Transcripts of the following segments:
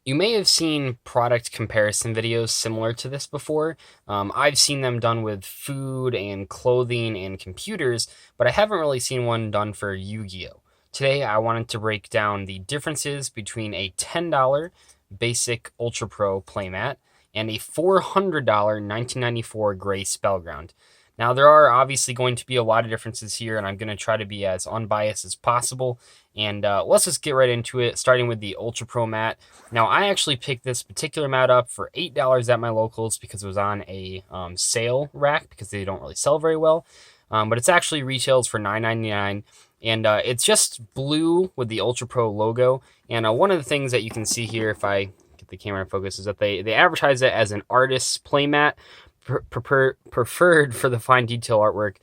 You may have seen product comparison videos similar to this before. I've seen them done with food and clothing and computers, but I haven't really seen one done for Yu-Gi-Oh! Today, I wanted to break down the differences between a $10 basic Ultra Pro playmat and a $400 1994 gray Spellground. Now, there are obviously going to be a lot of differences here, and I'm going to try to be as unbiased as possible. And let's just get right into it, starting with the Ultra Pro mat. Now, I actually picked this particular mat up for $8 at my locals because it was on a sale rack because they don't really sell very well. But it's actually retails for $9.99. And it's just blue with the Ultra Pro logo. And one of the things that you can see here, if I get the camera in focus, is that they advertise it as an artist's playmat, preferred for the fine detail artwork.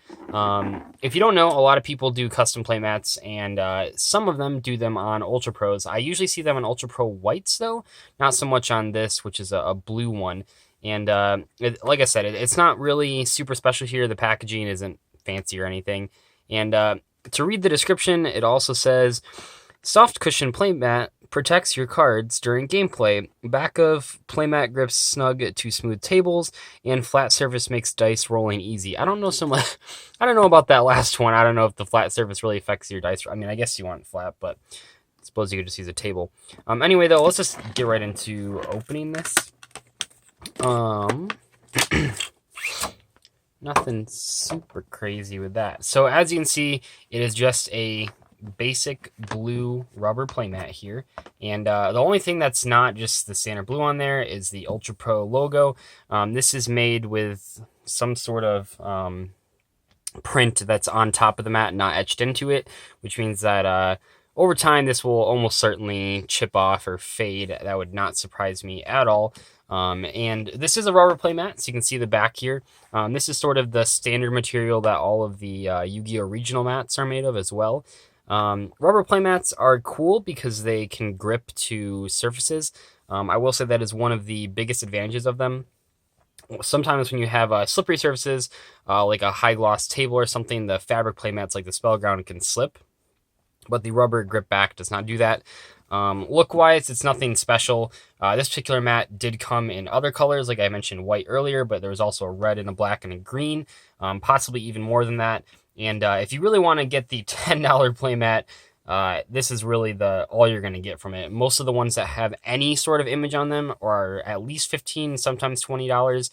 If you don't know, a lot of people do custom playmats, and some of them do them on Ultra Pros. I usually see them on Ultra Pro whites, though, not so much on this, which is a blue one. And like I said, it's not really super special here. The packaging isn't fancy or anything. And to read the description, it also says, soft cushion playmat protects your cards during gameplay. Back of playmat grips snug to smooth tables, and flat surface makes dice rolling easy. I don't know so much. I don't know about that last one. I don't know if the flat surface really affects your dice. I mean, I guess you want flat, but I suppose you could just use a table. Anyway, though, let's just get right into opening this. Nothing super crazy with that. So as you can see, it is just a basic blue rubber playmat here, and the only thing that's not just the standard blue on there is the Ultra Pro logo. This is made with some sort of print that's on top of the mat, not etched into it, which means that over time this will almost certainly chip off or fade. That would not surprise me at all. And this is a rubber playmat, so you can see the back here. This is sort of the standard material that all of the Yu-Gi-Oh! Regional mats are made of as well. Rubber playmats are cool because they can grip to surfaces. I will say that is one of the biggest advantages of them. Sometimes when you have slippery surfaces, like a high gloss table or something, the fabric playmats like the Spellground can slip, but the rubber grip back does not do that. Look-wise, it's nothing special. This particular mat did come in other colors, like I mentioned white earlier, but there was also a red and a black and a green, possibly even more than that. And if you really want to get the $10 playmat, this is really all you're going to get from it. Most of the ones that have any sort of image on them are at least $15, sometimes $20.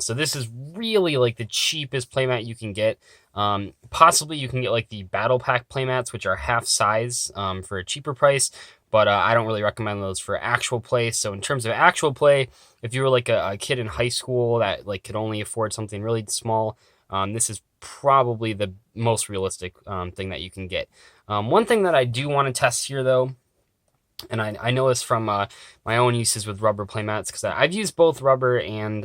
So this is really like the cheapest playmat you can get. Possibly you can get like the battle pack playmats, which are half size for a cheaper price, but I don't really recommend those for actual play. So in terms of actual play, if you were like a kid in high school that like could only afford something really small, this is probably the most realistic thing that you can get. One thing that I do want to test here, though, and I know this from my own uses with rubber playmats, because I've used both rubber and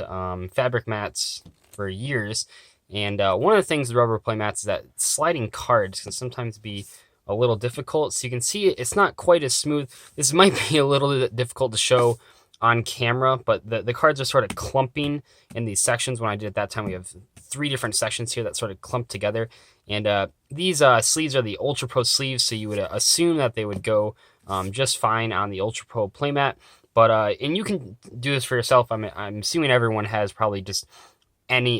fabric mats for years, and one of the things with rubber playmats is that sliding cards can sometimes be a little difficult. So you can see it's not quite as smooth. This might be a little bit difficult to show on camera, but the cards are sort of clumping in these sections. When I did it that time, we have 3 different sections here that sort of clump together, and these sleeves are the Ultra Pro sleeves, so you would assume that they would go just fine on the Ultra Pro playmat. But and you can do this for yourself. I'm assuming everyone has probably just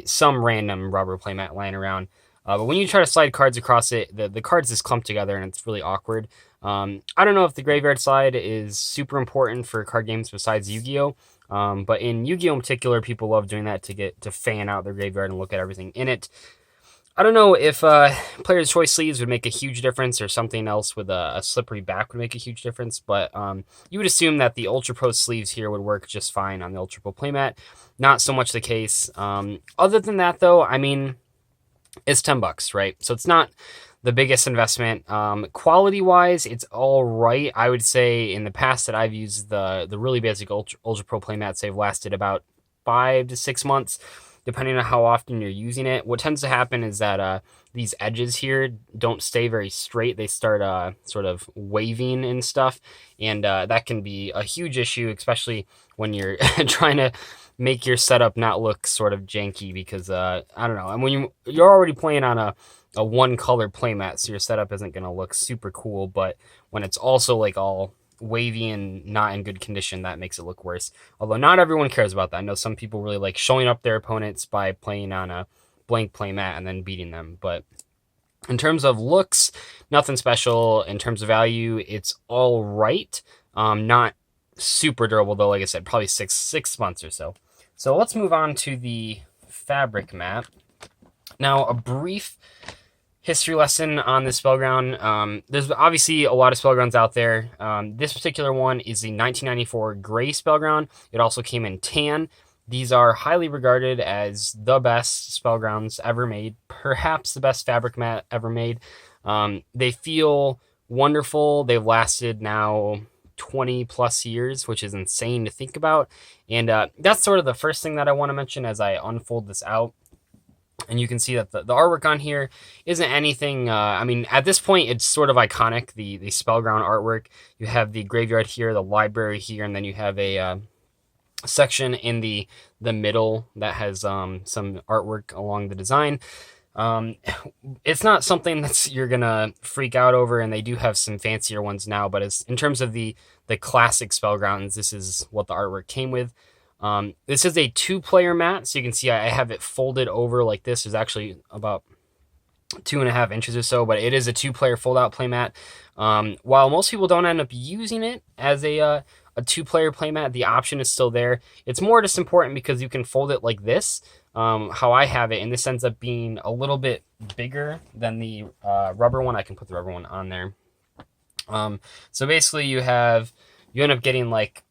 some random rubber playmat lying around. But when you try to slide cards across it, the cards just clump together, and it's really awkward. I don't know if the graveyard slide is super important for card games besides Yu-Gi-Oh! But in Yu-Gi-Oh! In particular, people love doing that to get to fan out their graveyard and look at everything in it. I don't know if player's choice sleeves would make a huge difference, or something else with a slippery back would make a huge difference, but you would assume that the Ultra Pro sleeves here would work just fine on the Ultra Pro playmat. Not so much the case. Other than that, though, I mean, it's $10, right? So it's not the biggest investment. Quality wise, it's all right. I would say in the past that I've used the really basic Ultra Pro playmats, they've lasted about 5 to 6 months, depending on how often you're using it. What tends to happen is that these edges here don't stay very straight. They start sort of waving and stuff, and that can be a huge issue, especially when you're trying to make your setup not look sort of janky, because I don't know. And when you're already playing on a one color playmat, so your setup isn't going to look super cool, but when it's also like all wavy and not in good condition, that makes it look worse. Although not everyone cares about that. I know some people really like showing up their opponents by playing on a blank playmat and then beating them. But in terms of looks, nothing special. In terms of value, it's all right. Not super durable though. Like I said, probably six months or so. So let's move on to the fabric mat. Now, a brief history lesson on this Spellground. There's obviously a lot of Spellgrounds out there. This particular one is the 1994 gray Spellground. It also came in tan. These are highly regarded as the best Spellgrounds ever made, perhaps the best fabric mat ever made. They feel wonderful. They've lasted now 20 plus years, which is insane to think about. And that's sort of the first thing that I want to mention as I unfold this out. And you can see that the artwork on here isn't anything, I mean, at this point, it's sort of iconic, the Spellground artwork. You have the graveyard here, the library here, and then you have a section in the middle that has some artwork along the design. It's not something that's you're gonna freak out over, and they do have some fancier ones now, but as in terms of the classic Spellgrounds, this is what the artwork came with. This is a 2-player mat, so you can see I have it folded over like this. There's actually about 2.5 inches or so, but it is a 2-player fold-out playmat. While most people don't end up using it as a 2-player playmat, the option is still there. It's more just important because you can fold it like this, how I have it, and this ends up being a little bit bigger than the rubber one. I can put the rubber one on there. So basically you end up getting like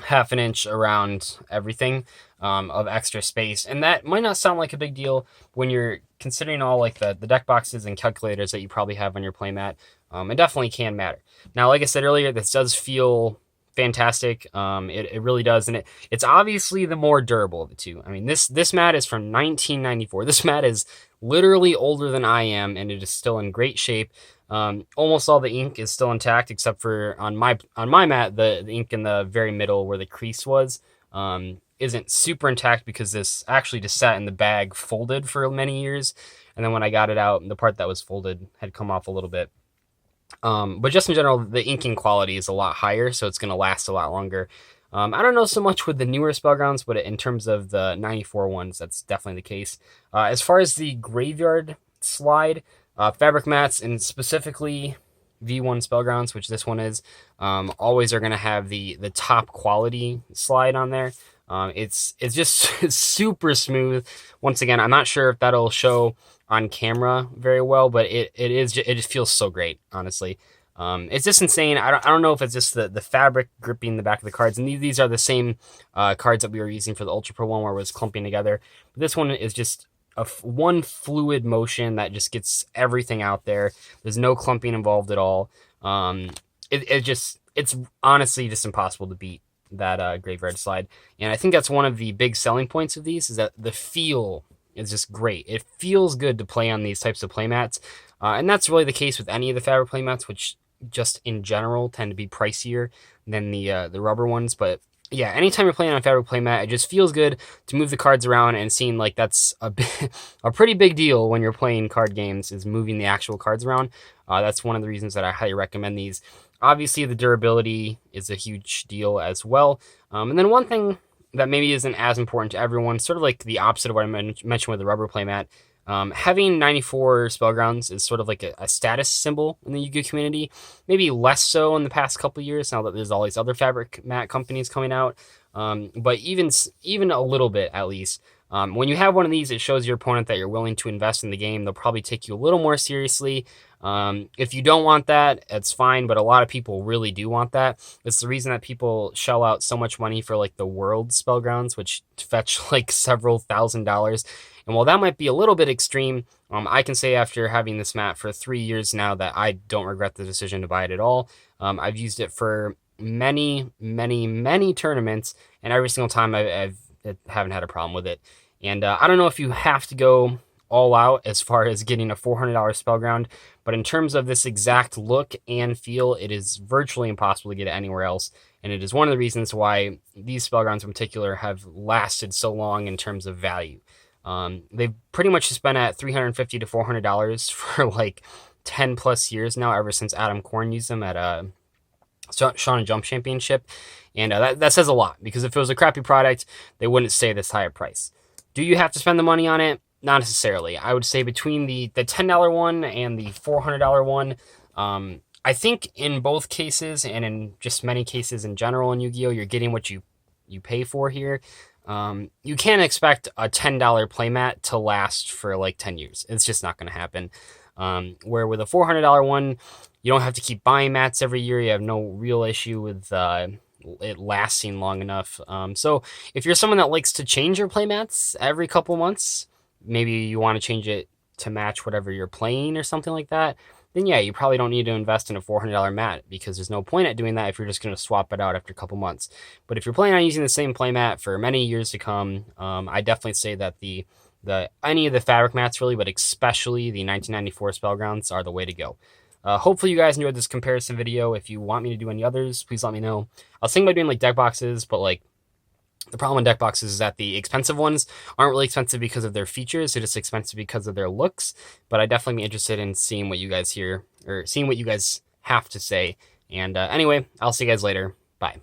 half an inch around everything of extra space, and that might not sound like a big deal when you're considering all like the deck boxes and calculators that you probably have on your playmat. It definitely can matter. Now, like I said earlier, this does feel fantastic. It really does, and it's obviously the more durable of the two. I mean, this mat is from 1994. This mat is literally older than I am, and it is still in great shape. Almost all the ink is still intact, except for on my mat, the ink in the very middle where the crease was isn't super intact because this actually just sat in the bag folded for many years, and then when I got it out, the part that was folded had come off a little bit. But just in general, the inking quality is a lot higher, so it's going to last a lot longer. I don't know so much with the newer Spellgrounds, but in terms of the 94 ones, that's definitely the case. As far as the graveyard slide, fabric mats, and specifically V1 Spellgrounds, which this one is, always are going to have the top quality slide on there. It's just super smooth. Once again, I'm not sure if that'll show on camera very well, but it just feels so great, honestly. It's just insane. I don't know if it's just the fabric gripping the back of the cards, and these are the same cards that we were using for the Ultra Pro one where it was clumping together. But this one is just one fluid motion that just gets everything out there. There's no clumping involved at all. It's honestly just impossible to beat that graveyard slide. And I think that's one of the big selling points of these, is that the feel is just great. It feels good to play on these types of playmats. And that's really the case with any of the fabric playmats, which just in general tend to be pricier than the rubber ones. But yeah, anytime you're playing on a fabric playmat, it just feels good to move the cards around, and seeing like that's a pretty big deal when you're playing card games, is moving the actual cards around. That's one of the reasons that I highly recommend these. Obviously, the durability is a huge deal as well. And then one thing that maybe isn't as important to everyone, sort of like the opposite of what I mentioned with the rubber playmat, having 94 Spellgrounds is sort of like a status symbol in the Yu-Gi-Oh community. Maybe less so in the past couple of years, now that there's all these other fabric mat companies coming out. But even a little bit, at least. When you have one of these, it shows your opponent that you're willing to invest in the game. They'll probably take you a little more seriously. If you don't want that, it's fine, but a lot of people really do want that. It's the reason that people shell out so much money for like the World Spellgrounds, which fetch like several $1,000s. And while that might be a little bit extreme, I can say after having this mat for 3 years now that I don't regret the decision to buy it at all. I've used it for many tournaments, and every single time I haven't had a problem with it. And I don't know if you have to go all out as far as getting a $400 Spellground, but in terms of this exact look and feel, it is virtually impossible to get it anywhere else. And it is one of the reasons why these Spellgrounds in particular have lasted so long in terms of value. They've pretty much just been at $350 to $400 for like 10 plus years now, ever since Adam Korn used them at Shonen Jump Championship, and that says a lot, because if it was a crappy product, they wouldn't stay this high a price. Do you have to spend the money on it? Not necessarily. I would say between the $10 one and the $400 one, I think in both cases, and in just many cases in general in Yu-Gi-Oh, you're getting what you pay for here. You can't expect a $10 playmat to last for like 10 years. It's just not going to happen. Where with a $400 one, you don't have to keep buying mats every year. You have no real issue with it lasting long enough. So if you're someone that likes to change your playmats every couple months, maybe you want to change it to match whatever you're playing or something like that, then yeah, you probably don't need to invest in a $400 mat, because there's no point at doing that if you're just going to swap it out after a couple months. But if you're planning on using the same playmat for many years to come, I definitely say that any of the fabric mats really, but especially the 1994 Spellgrounds are the way to go. Hopefully you guys enjoyed this comparison video. If you want me to do any others, please let me know. I was thinking about doing like deck boxes, but like the problem with deck boxes is that the expensive ones aren't really expensive because of their features. They're just expensive because of their looks. But I'd definitely be interested in seeing what you guys hear, or seeing what you guys have to say. And anyway, I'll see you guys later. Bye.